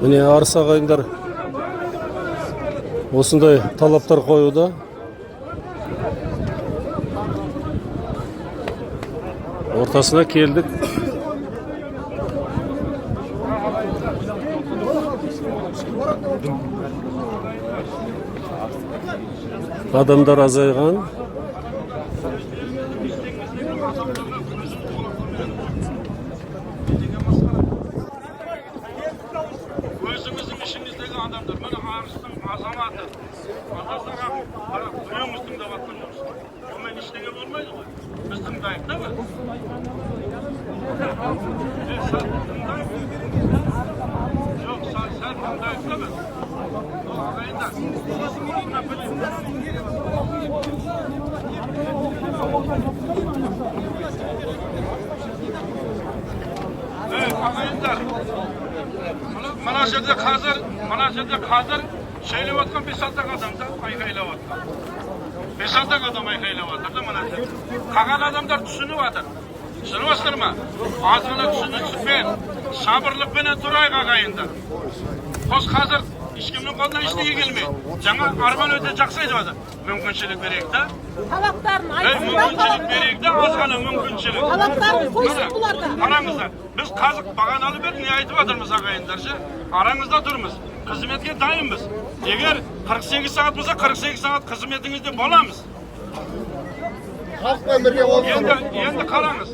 Міне арыс ағайындар осындай талаптар қоюда. Ортасына келдік. Адамдар азайған. Өзіңіздің ішіңіздегі адамдар, міне Арыстың азаматы, атасыға қарап біреуміз тыңдап атқан жоқсыз. Онымен ештеңе болмайды ғой. Біз тыңдайық, да ма? Сәл тыңдайық. Жоқ, сәл тыңдайық, да ма? Ағайындар. Ағайындар. Mana жерде қазір шейлеп отқан 5-6 адамда айқайлап отқан. 5-6 адам айқайлап отыр да мына жерде. Қалған адамдар түсініп отыр. Түсініп отыр ма? Азғана түсіністікпен, сабырлықпен тұрайық ағайындар. Қос қазір ешкімнің қолынан ештеңе келмейді. Жаңа арман өте жақсы айтып отыр. Мүмкіншілік берейік та. Талаптарын айтып, мүмкіншілік берейік та, азғана мүмкіншілік. Талаптарын қойсын бұларда. Қараңыздар, біз қазір бағаналы бері не айтып жатырмыз ағайындаршы? Араңызда тұрмыз. Қызметке дайынбыз. Егер 48 сағат болса, 48 сағат қызметіңізде боламыз. Енді қараңыз.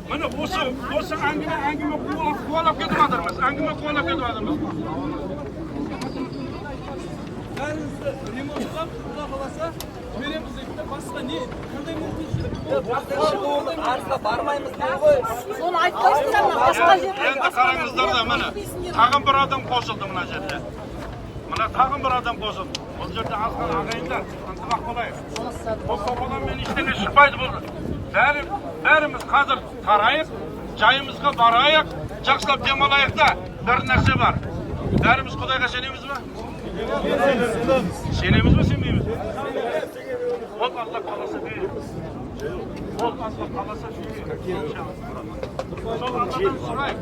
Міне осы әңгіме қуалап кетіп жатырмыз. Бәрімізді ремонттап, құда қаласа, жібереміз дейді, басқа не? Қандай мүмкіншілік? Арысқа бармаймыз дейді ғой. Соны айтпайсыздар ма? Басқа жерде. Енді қараңыздар да, міне, тағын бір адам қосылды мына жерде. Мына тағын бір адам қосылды. Бұл жерде азған ағайындар, ынтымақ болайық. Бұл соқаланмен ештеңе шықпайды бұл. Бәріміз қазір тарайық, жайымызға барайық, жақсылап демалайық да, бір нәрсе бар. Бәріміз Құдайға сенеміз ба? Сенеміз ба, сенбейміз ба? Ол Алла қаласа береді. Ол Алла қаласа береді. Сол Алладан сұрайық.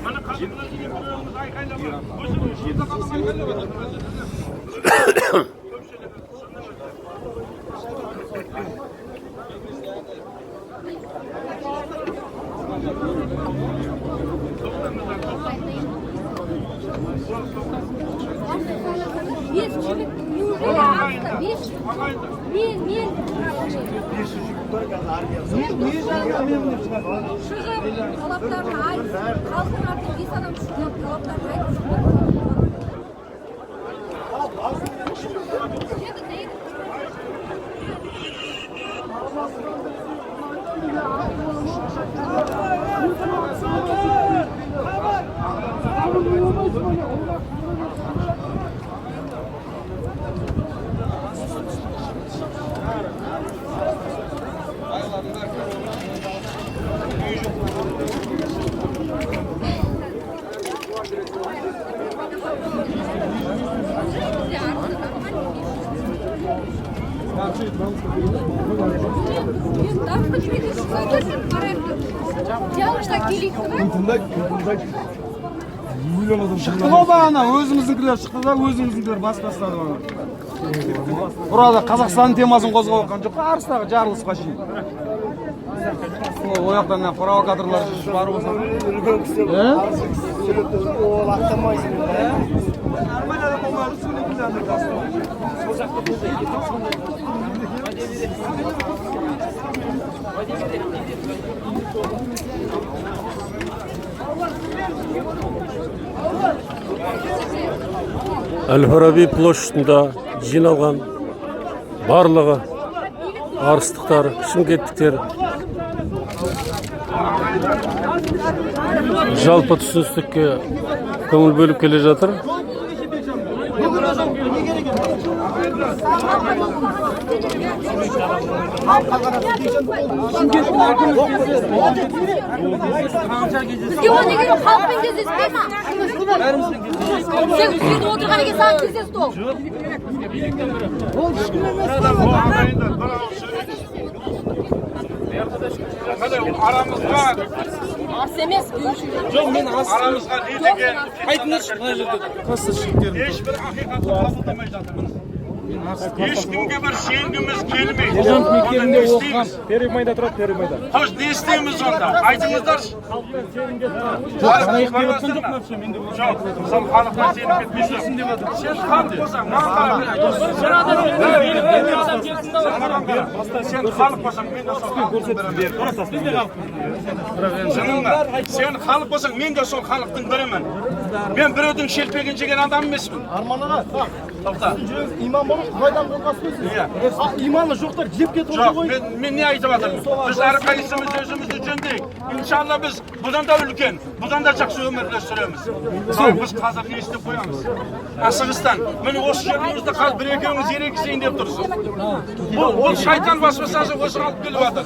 Міне қазір біреуіміз айқайлап отыр. Осы жылда қалам айқайлап отыр. Шығып, талаптарын айтып, халықтың артын 5 адам шығып, талаптарын айтып. Шықты ғой бағана, өзіміздікілер шықты да, өзіміздікілер бас бастады бағана. Бұрада Қазақстан темасын қозғап отқан жоқ, Арыстағы жарылысқа шейін. Ол ояқтан провокаторлар барып болса. Ол ақтамайсың. Нормально адам болмайды, сөйлейтін жанды қасында. Әл-Фараби площадында жиналған барлығы арыстықтар, шымкенттіктер жалпы түсіністікке көңіл бөліп келе жатыр. Бізге ол неге халықпен кездеспей ма? Сен отырған екен саған кездесті ол. Арс емес, Жоқ, мен арс. Арамызға не деген Қайтыңдаршы, мына жерде. Косточниктерін. ешбір ақиқатты қабылдамай жатырмыз. Ешкімге бір сенгіміз келмейді. Ержанов Онда не мектебінде оқыған. істейміз? Перемайда тұрады, Перемайда. Хош, не істейміз онда? Айтыңыздаршы. Санайық деп отқан жоқ вообще, мен де Жоқ, мысалы халыққа сеніп кетпейсіз. Сен халық болсаң, маған қара. Сен халық болсаң, мен де сол халықтың бірімін. Шыныңда, сен халық болсаң, мен де сол халықтың бірімін. Мен біреудің шелпегін жеген адам емеспін. Арман аға, Тоқта. иман болып құдайдан қорқасыз. Иә. Иманы жоқтар жеп кетіп отыр Жоқ, ғой. мен не айтып жатырмын? Біз әрқайсымыз өзімізді жөндейік. Иншалла біз бұдан да үлкен, бұдан да жақсы өмірде сүреміз. Ал біз қазір не істеп қоямыз? Асығыстан, міне осы жерімізді қазір бір екеуіңіз ерегісейін деп тұрсыз. Бұл шайтан баспасасы осы алып келіп жатыр.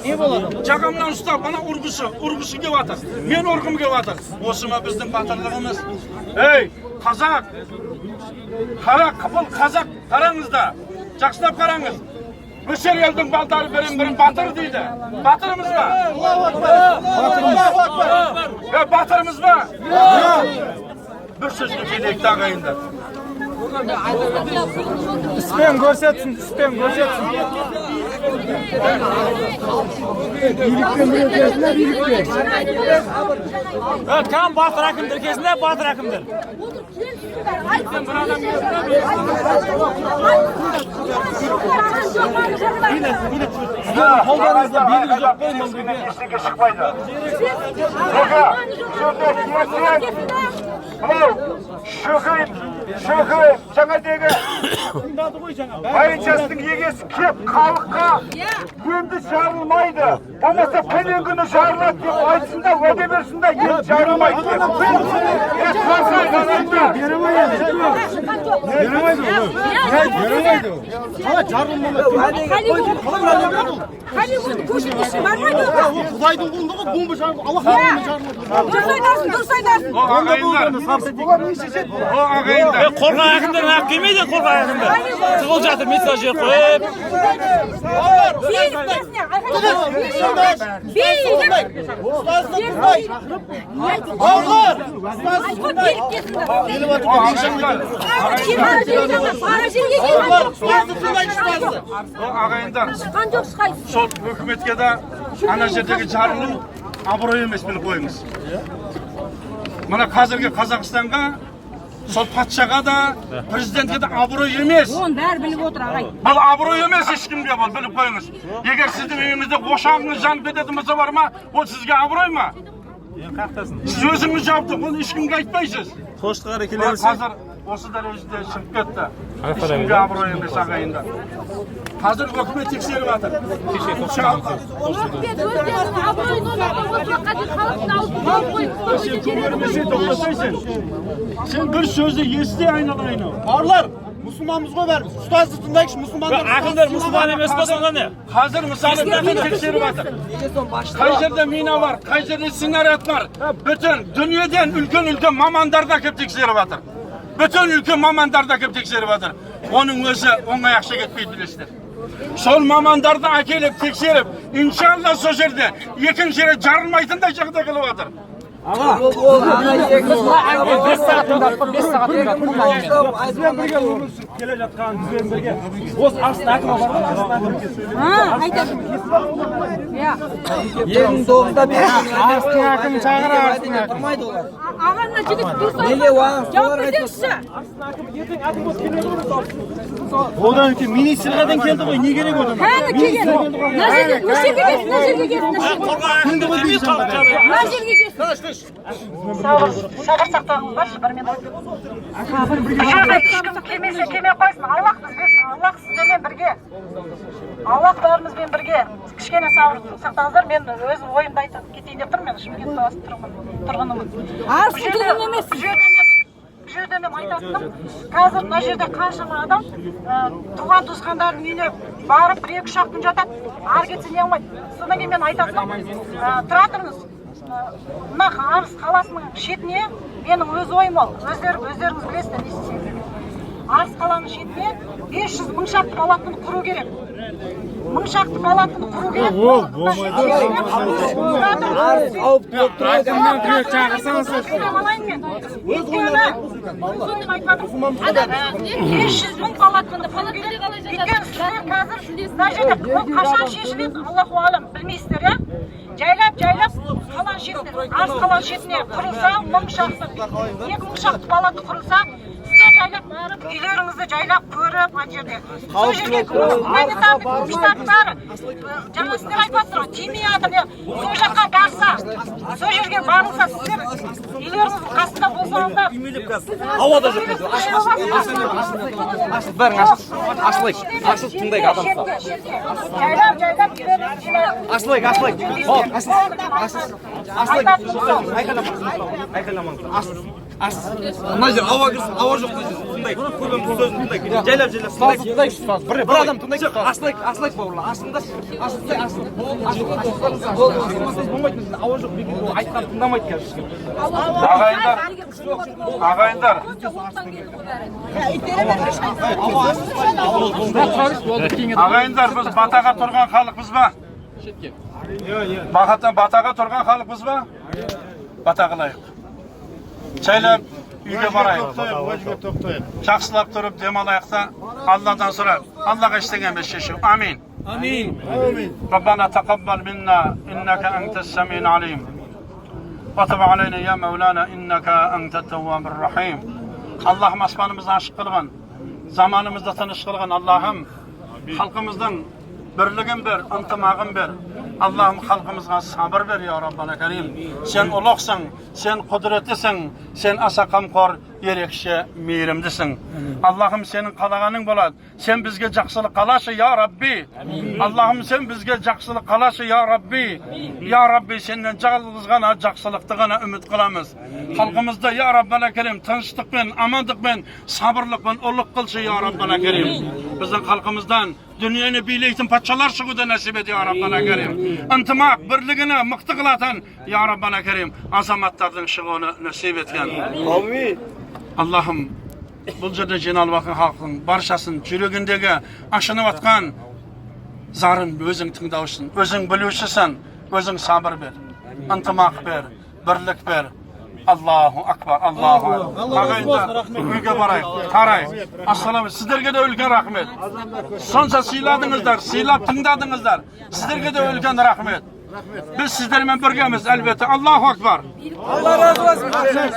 Жағамнан ұстап, ана ұрғысы келіп жатыр. Мен ұрғым келіп жатыр. Осы ма біздің батырлығымыз? Ей, қазақ! Бұл қазақ, қараңызда, жақсылап қараңыз. Мүшер елдің балдары бірін батыр дейді. Батырымыз ба? Батырымыз ба? Bir sözle kelekti ağayınlar. Üstten görsetsin, üstten görsetsin. İyilikten buraya gelsinler, iyilikten. Evet, kan batır akımdır, kesinlikle batır akımdır. Kollarınızda biriniz yok, koymanız gibi. Kesinlikle çıkmaydı. Şökü, жаңа дегі Байыншастың егесі кеп халыққа енді жарылмайды. Болмаса пәлен күні жарылады деп айтсын да, уәде берсін да, енді жарылмайды деп. Беремейді. Қала жарылмайды. Hollywood көшірмесі бармайды ғой. Құдайдың қолында ғой, бомба жарылмайды. Аллах тағаланың жарылмайды. Дұрыс айтасың, дұрыс айтасың. O ağayınlar. Korkak akımdır, hak gelmeydi korkak akımdır. Tıkıl жатыр, mesaj yok koyup. O ağayınlar. Sol hükümetke de ana jerdeki жарылу абырой емес біліп қойыңыз. Мына қазіргі Қазақстанға, сол патшаға да, президентке де абырой емес. Оның бәрі біліп отыр ағай. Бұл абырой емес ешкімге бұл, біліп қойыңыз. Егер сіздің үйіңізде ошағыңыз жанып кететін болса бар ма, ол сізге абырой ма? Сіз өзіңіз жауапты, оны ешкімге айтпайсыз. Қоштығары Қазір осы дәрежеде шығып кетті. Ешкімге абырой емес ағайындар. Қазір өкімет тексеріп жатыр. Сен бір сөзді есте айналайын. Барлар, мұсылманбыз ғой бәріміз. Ұстазды тыңдайықшы, мұсылмандар. Akımdır, Müslüman емес па сонда не? Қазір мысалы өкімет тексеріп жатыр. Қай жерде мина бар, қай жерде снаряд бар. Бүтін дүниеден үлкен мамандар да кеп тексеріп жатыр. Bütün ülke mamandarda kep tekserip atır. Onun özü ona yakşı gitmeyi bilirsinler. Sol mamandarda akelip tekserip, inşallah söz erde, ikinci yere jarılmaytın da şakda kılıp atır. Ağa. 5 saat Bizden birge өмір сүріп келе жатқан бізбен бірге. Осы Арыстан әкімі бар ғой, Арыстан әкімі. Айтасың. Иә. 29'da bir Арыстан әкімі шақыра, Арыстан әкімі. тұрмайды олар. Ағаңа жігіт дұрыс Неге оған жауап солар берсеңізші. Ертең әкім болып келеді ғой. Одан кейін министрден келді ғой, не керек одан? Кәні келген. Мына жерге келсін, мына жерге келсін. Мына жерге келсін. Сабыр сақтағыңыз баршы, бір минут. Ешкім келмесе келмей қойсын. Аллах бізбен, Аллах сіздермен бірге. Аллах бәрімізбен бірге. Кішкене сабыр сақтаңыздар. Мен өз ойымды айтып кетейін деп тұрмын. Мен Шымкент қаласы тұрғынымын. Арыстан тұрғын емес. Бұл жерде мен айтатыным, қазір мына жерде қаншама адам туған туысқандардың үйіне барып 1-2 күн жатады. Ары кетсе не қылмайды. Содан кейін мен айтатыным, тұра тұрыңыз. Мына Арыс қаласының шетіне менің өз ойым ол. Өздеріңіз білесіздер не істейді. Арыс қаланың шетіне 500 мың шақты палатаны құру керек. мың шақты палатаны құру керек. Палатаны құру керек. Өйткені сіздер қазір мына жерде қашан шешіледі, Аллаху алам, білмейсіздер, иә? Жайлап қалан шетіне, арыс қалан шетіне құрылса, 1000 шақты, 2000 шақты палаты құрылса, сіздер жайлап барып, үйлеріңізді жайлап көріп, ана жерде. Сол жерге гуманитарлық штаттар, жаңа сіздер айтыватсыздар ғой, тимей жатыр, сол жаққа барса, сол жерге барылса, сіздер үйлеріңіздің қасында болсаңыздар, Ауада жоқ. Ашылайық, тыңдайық адамға. жайлап үйлеріңізді жинап. Ашылайық. Мына жер ауа кірсін, ауа жоқ мына жер. Тыңдайық, көбіміз сөзін тыңдайық. Жайлап тыңдайық. Бір адам тыңдайық. Ашылайық бауырлар, ашыңдаршы. Болмайды, ауа жоқ. Айтқан тыңдамайды қазір. Ағайындар, ағайындар, біз батаға тұрған халықпыз ба? Батаға тұрған халықпыз ба? Бата қылайық. Жайлап үйге барайық. Жақсылап тұрып демалайық та Алладан сұрайық. Аллаға істеген біз шешу. Амин. ربنا تقبل منا إنك أنت السميع العليم وتب علينا يا مولانا إنك أنت التواب الرحيم اللهم aspанымызды ашық қылған, заманымызды тыныш қылған Аллахым, халқымыздың бірлігін бер, ынтымағын бер. Allah'ım halkımıza sabır ver ya Rabbana Kerim. Sen uluqsın, sen kudretlisin, sen asa qamqor, yerekşe meyrimlisin. Allah'ım senin qalağanın болады. Sen bizge жақсылық qalaşı ya Rabbi. Allah'ım sen bizge жақсылық qalaşı ya Rabbi. Ya Rabbi senden жалғыз ғана жақсылықты ғана үміт қыламыз. Халқымызда ya Rabbana Kerim тыныштықпен, амандықпен, сабырлықпен ұлық қылшы ya Rabbana Kerim. Біздің халқымыздан dünyayı bileйтін патшалар шығуды нәсіп ет ya Rabbana Kerim. Ынтымақ, бірлігіні мықты қылатын ya Rabbana Kerim. Азаматтардың шығуыны нәсіп еткен. Амин. Allah'ım бұл жерде жиналып жатқан халықтың баршасын жүрегіндегі ашынып жатқан зарын өзің тыңдаушысың, өзің білушісің, өзің сабыр бер, ынтымақ бер, бірлік бер. Аллаху акбар, Аллаху акбар. Ағайындар, үйге барайық, қарайық. Ассаламу, сіздерге де үлкен рахмет. Сонша сыйладыңыздар, сыйлап тыңдадыңыздар. Сіздерге де үлкен рахмет. Biz sizlerмен біргеміз, әлбетте. Аллаху акбар. Allah razı olsun. Rahmet.